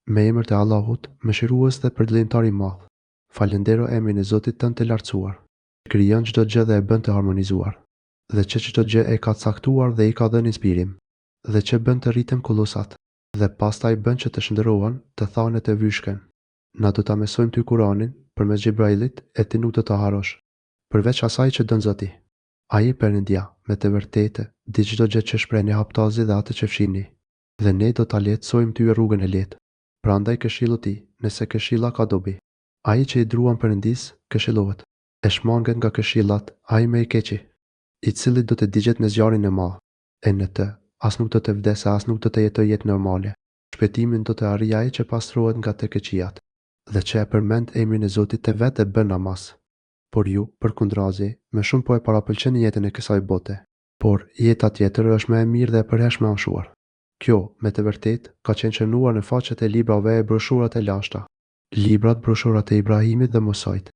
Me emër të Allahut, mëshirues dhe përditëtar i madh. Falendero emrin e Zotit tënd të lartësuar, që krijon çdo gjë dhe e bën të harmonizuar, dhe që çdo gjë e ka caktuar dhe i ka dhënë inspirim, dhe që bën të rriten kullusat, dhe pastaj bën që të shndërrohen të thanet e vyshken. Na do ta mësojmë ty Kur'anin përmes Xhibrailit e ti nuk do ta harosh, përveç asaj që dën Zoti. Ai Perëndia, me të vërtetë, di çdo gjë që shprehni haptazi dhe atë që fshini, dhe ne do ta lehtësojmë ty rrugën e lehtë. Prandaj këshillu ti, nëse këshilla ka dobi. Ai që i druan Perëndis, këshillohet. E shmanget nga këshillat, ai më i keqi, i cili do të digjet me zjarrin e madh. E në të, as nuk do të vdesë, as nuk do të jetojë jetë normale. Shpëtimin do të arrijë ai që pastrohet nga të keqijat, dhe që e përmend emrin e Zotit të vetë e bën namaz. Por ju, përkundrazi, më shumë po e parapëlqeni jetën e kësaj bote, por jeta tjetër është më e mirë dhe e përhershme anshuar. Kjo, me të vërtetë, ka qenë shënuar në faqet e librave e broshurat e lashta. Librat, broshurat e Ibrahimit dhe Mosait,